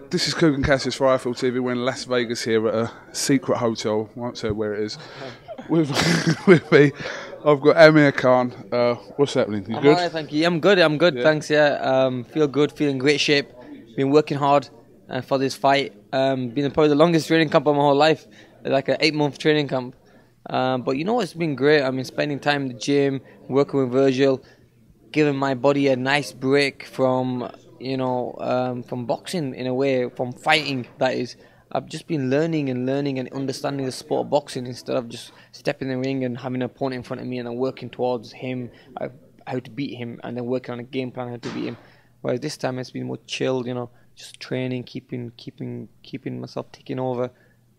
This is Coogan Cassius for IFL TV. We're in Las Vegas here at a secret hotel. I won't say where it is. with me, I've got Amir Khan. What's happening? You good? Alright, thank you. I'm good. Yeah. Thanks. Yeah. Feel good. Feel in great shape. Been working hard for this fight. Been probably the longest training camp of my whole life. Like an 8-month training camp. But you know what's been great? I mean, spending time in the gym, working with Virgil, giving my body a nice break from from boxing in a way, from fighting. That is, I've just been learning and understanding the sport of boxing instead of just stepping in the ring and having an opponent in front of me and then working towards him, how to beat him, and then working on a game plan how to beat him. Whereas this time it's been more chilled, just training, keeping myself ticking over,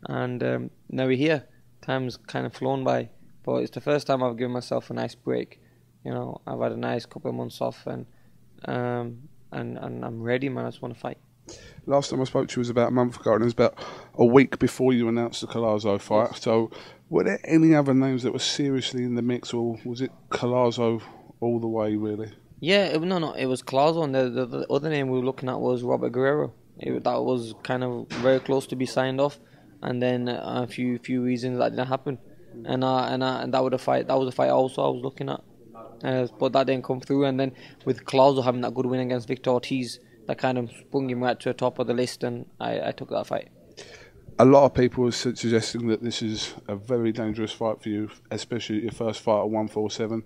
and now we're here. Time's kind of flown by, but it's the first time I've given myself a nice break. I've had a nice couple of months off, and I'm ready, man. I just want to fight. Last time I spoke to you was about a month ago, and it was about a week before you announced the Collazo fight. So, were there any other names that were seriously in the mix, or was it Collazo all the way, really? Yeah, it was Collazo, and the other name we were looking at was Robert Guerrero. That was kind of very close to be signed off, and then a few reasons that didn't happen, and that was the fight also I was looking at. But that didn't come through, and then with Collazo having that good win against Victor Ortiz, that kind of sprung him right to the top of the list, and I took that fight. A lot of people are suggesting that this is a very dangerous fight for you, especially your first fight at 147.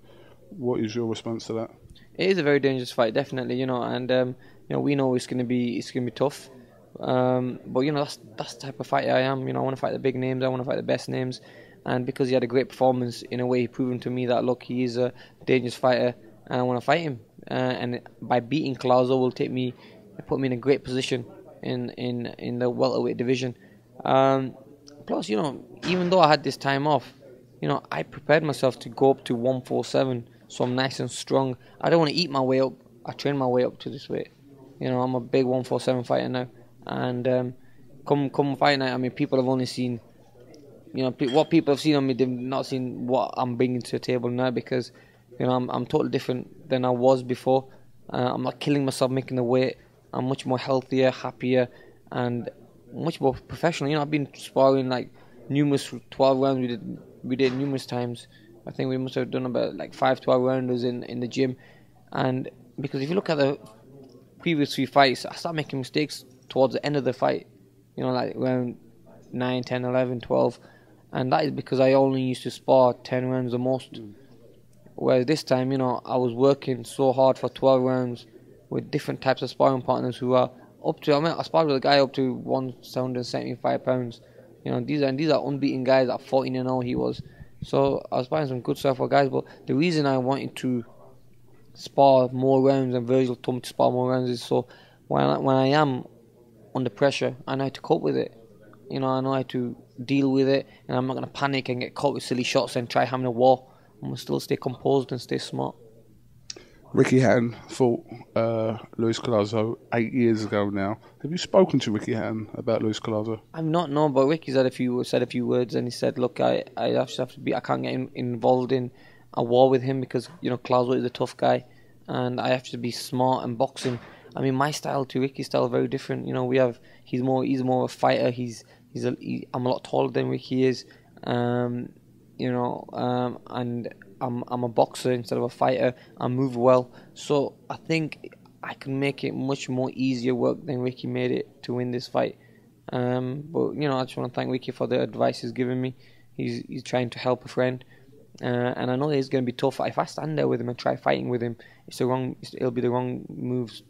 What is your response to that? It is a very dangerous fight, definitely, and we know it's gonna be tough. But that's the type of fighter I am. I want to fight the big names. I want to fight the best names. And because he had a great performance, in a way, he proven to me that, look, he is a dangerous fighter, and I want to fight him. And by beating Collazo will put me in a great position in the welterweight division. Plus, even though I had this time off, I prepared myself to go up to 147, so I'm nice and strong. I don't want to eat my way up. I train my way up to this weight. I'm a big 147 fighter now, and come fight night, I mean, people have only seen. What people have seen on me, they've not seen what I'm bringing to the table now, because, I'm totally different than I was before. I'm not killing myself making the weight. I'm much more healthier, happier, and much more professional. I've been sparring like numerous 12 rounds. We did numerous times. I think we must have done about like 5 12-rounders in the gym. And because if you look at the previous 3 fights, I started making mistakes towards the end of the fight. Like round 9, 10, 11, 12. And that is because I only used to spar 10 rounds the most. Whereas this time, I was working so hard for 12 rounds with different types of sparring partners who are up to, I sparred with a guy up to 175 pounds. These are unbeaten guys at 14-0 he was. So I was sparring some good stuff for guys, but the reason I wanted to spar more rounds and Virgil told me to spar more rounds is so when I am under pressure, I know how to cope with it. I know how to deal with it, and I'm not going to panic and get caught with silly shots and try having a war. I'm going to still stay composed and stay smart. Ricky Hatton fought Luis Collazo 8 years ago now. Have you spoken to Ricky Hatton about Luis Collazo? I've not known, but Ricky's said a few words, and he said, look, I can't get involved in a war with him because, Collazo is a tough guy, and I have to be smart and boxing. I mean, my style to Ricky's style is very different. He's more a fighter. I'm a lot taller than Ricky is, and I'm a boxer instead of a fighter. I move well, so I think I can make it much more easier work than Ricky made it to win this fight. But I just want to thank Ricky for the advice he's given me. He's trying to help a friend, and I know that it's going to be tough. If I stand there with him and try fighting with him, it'll be the wrong moves.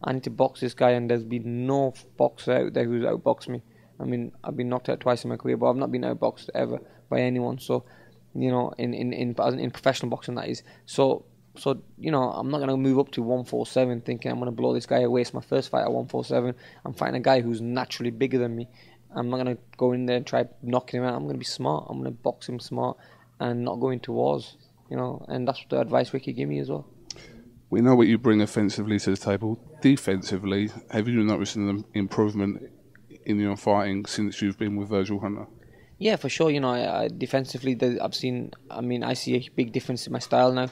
I need to box this guy, and there's been no boxer out there who's outboxed me. I mean, I've been knocked out twice in my career, but I've not been outboxed ever by anyone. So, in professional boxing, that is. So I'm not gonna move up to 147 thinking I'm gonna blow this guy away. It's my first fight at 147. I'm fighting a guy who's naturally bigger than me. I'm not gonna go in there and try knocking him out. I'm gonna be smart. I'm gonna box him smart and not go into wars. And that's the advice Ricky gave me as well. We know what you bring offensively to the table. Defensively, have you noticed an improvement in your fighting since you've been with Virgil Hunter? Yeah, for sure. Defensively, I see a big difference in my style now.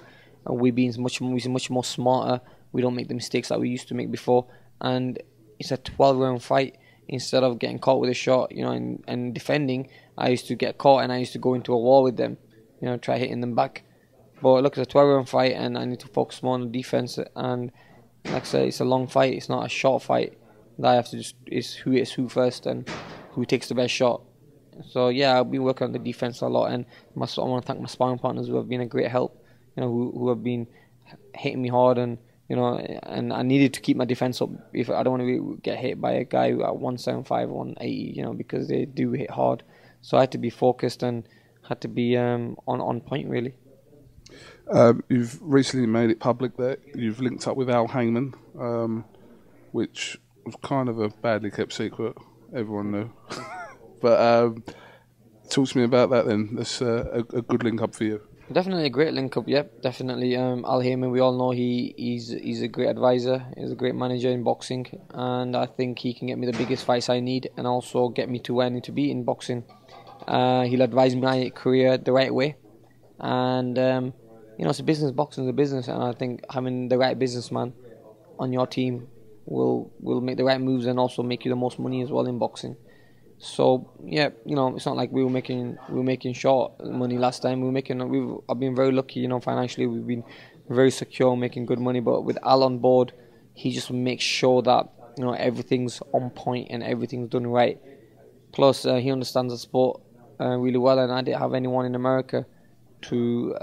We're much more smarter. We don't make the mistakes that we used to make before. And it's a 12-round fight. Instead of getting caught with a shot, and defending, I used to get caught and I used to go into a wall with them, try hitting them back. But look, it's a 12-round fight and I need to focus more on the defense. And like I said, it's a long fight. It's not a short fight. That I have to it's who hits who first and who takes the best shot. So yeah, I've been working on the defense a lot, and I want to thank my sparring partners who have been a great help. Who have been hitting me hard, and and I needed to keep my defense up. If I don't want to get hit by a guy at 175, 180, because they do hit hard. So I had to be focused and had to be on point really. You've recently made it public that you've linked up with Al Haymon, which was kind of a badly kept secret. Everyone knew. But talk to me about that then. That's a good link up for you. Definitely a great link up, yep, definitely. Al Haymon, we all know he's a great advisor, he's a great manager in boxing, and I think he can get me the biggest fights I need and also get me to where I need to be in boxing. He'll advise my career the right way, and it's a business. Boxing is a business, and I think having the right businessman on your team will make the right moves and also make you the most money as well in boxing. So yeah, it's not like we were making short money last time. I've been very lucky, financially. We've been very secure, making good money. But with Al on board, he just makes sure that everything's on point and everything's done right. Plus, he understands the sport really well, and I didn't have anyone in America to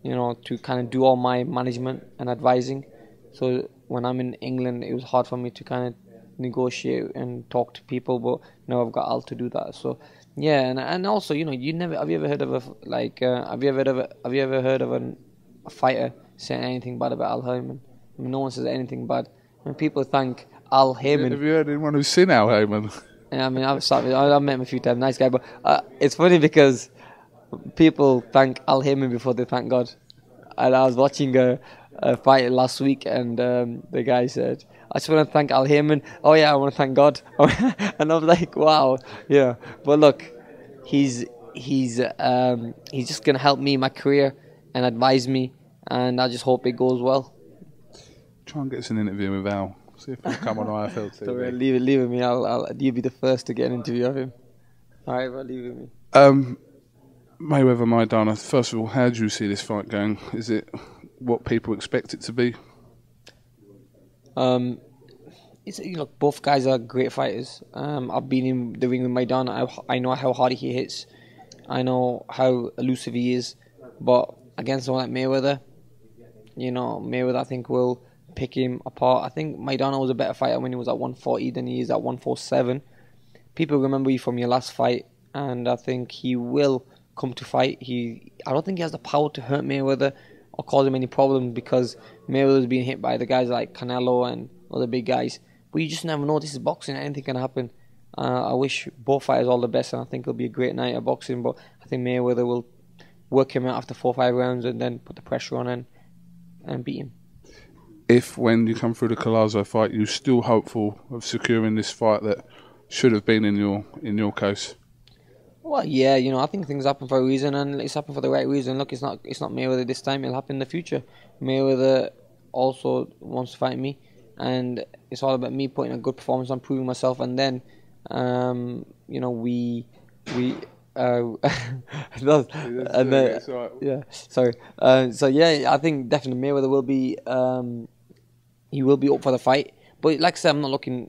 to kind of do all my management and advising. So when I'm in England, it was hard for me to kind of negotiate and talk to people, but now I've got Al to do that. So yeah, and also have you ever heard of have you ever heard of a fighter saying anything bad about Al Haymon? I mean, no one says anything bad. When people thank Al Haymon, have you heard anyone who's seen Al Haymon? Yeah, I mean, I've met him a few times. Nice guy, but it's funny because people thank Al Haymon before they thank God. And I was watching a fight last week, and the guy said, I just want to thank Al Haymon. Oh yeah, I want to thank God. And I was like, wow, yeah. But look, he's just gonna help me in my career and advise me, and I just hope it goes well. Try and get us an interview with Al. See if he'll come on IFL TV. Don't leave it with me. You'll be the first to get an interview of him. All right, well, leave it with me. Mayweather, Maidana. First of all, how do you see this fight going? Is it what people expect it to be? Both guys are great fighters. I've been in the ring with Maidana. I know how hard he hits. I know how elusive he is. But against someone like Mayweather, Mayweather I think will pick him apart. I think Maidana was a better fighter when he was at 140 than he is at 147. People remember you from your last fight, and I think he will come to fight. I don't think he has the power to hurt Mayweather or cause him any problems, because Mayweather's being hit by the guys like Canelo and other big guys. But you just never know. This is boxing. Anything can happen. I wish both fighters all the best, and I think it'll be a great night of boxing. But I think Mayweather will work him out after 4 or 5 rounds and then put the pressure on and beat him. If, when you come through the Collazo fight, you're still hopeful of securing this fight that should have been in your case? Well, yeah, I think things happen for a reason, and it's happened for the right reason. Look, it's not Mayweather this time. It'll happen in the future. Mayweather also wants to fight me, and it's all about me putting a good performance on, proving myself, and then, we. Yeah, sorry. So yeah, I think definitely Mayweather will be. He will be up for the fight, but like I said, I'm not looking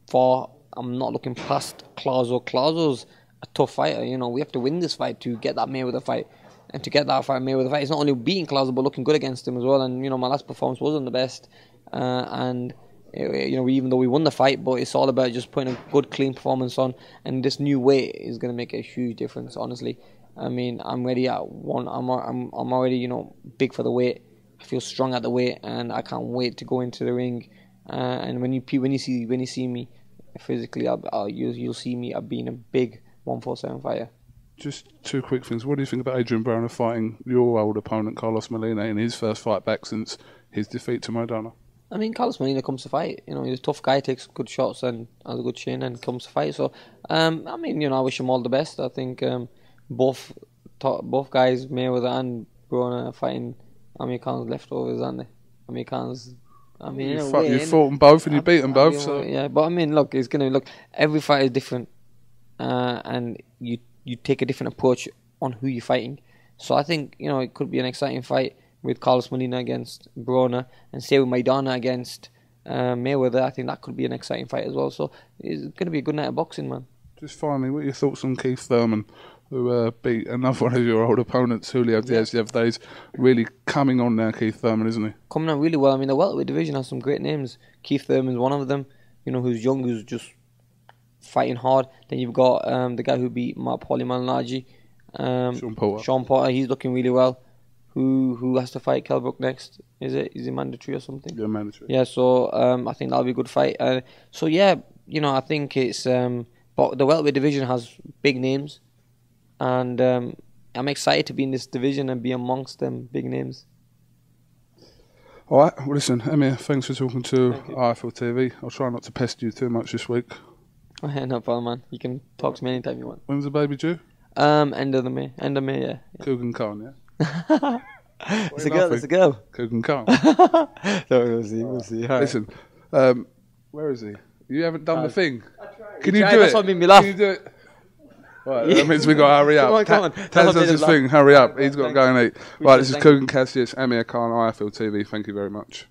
past Collazo. Collazo's a tough fighter. We have to win this fight to get that Mayweather fight, and to get that Mayweather fight, it's not only beating Collazo but looking good against him as well. And my last performance wasn't the best, and even though we won the fight, but it's all about just putting a good, clean performance on. And this new weight is going to make a huge difference. Honestly, I mean, I'm ready at one. I'm already big for the weight. I feel strong at the weight, and I can't wait to go into the ring. And when you see me physically, you'll see me being a big 147 fighter. Just 2 quick things. What do you think about Adrian Broner fighting your old opponent Carlos Molina in his first fight back since his defeat to Maidana? I mean, Carlos Molina comes to fight. He's a tough guy, takes good shots and has a good chin and comes to fight. So, I wish him all the best. I think both guys, Mayweather and Broner, are fighting Amir Khan's leftovers, aren't they? Amir Khan's I mean, You fought them both and you beat them both. So yeah, but I mean, look, it's gonna look. Every fight is different, and you take a different approach on who you're fighting. So I think it could be an exciting fight with Carlos Molina against Broner, and say with Maidana against Mayweather. I think that could be an exciting fight as well. So it's going to be a good night of boxing, man. Just finally, what are your thoughts on Keith Thurman, who beat another one of your old opponents, Julio Diaz, the other day? He's really coming on now, Keith Thurman, isn't he? Coming on really well. I mean, the welterweight division has some great names. Keith Thurman's one of them, who's young, who's just fighting hard. Then you've got the guy who beat Paulie Malignaggi, Sean Porter, he's looking really well. Who has to fight Kell Brook next? Is it mandatory or something? Yeah, mandatory. Yeah, so I think that'll be a good fight. So yeah, I think it's but the welterweight division has big names, and I'm excited to be in this division and be amongst them big names. All right, well, listen, Amir, thanks for talking to IFL TV. I'll try not to pester you too much this week. No problem, man. You can talk to me anytime you want. When's the baby due? End of May, yeah. Kugan Khan, yeah? It's a girl. Kugan Khan. So we'll see. Right. Listen, where is he? You haven't done the thing. Can you do it? That's what made me laugh. Can you do it? Right, that means we got to hurry up. Come on. Taz does his thing. Hurry up. He's got to go and eat. Right, this is Kugan Cassius, Amir Khan, IFL TV. Thank you very much.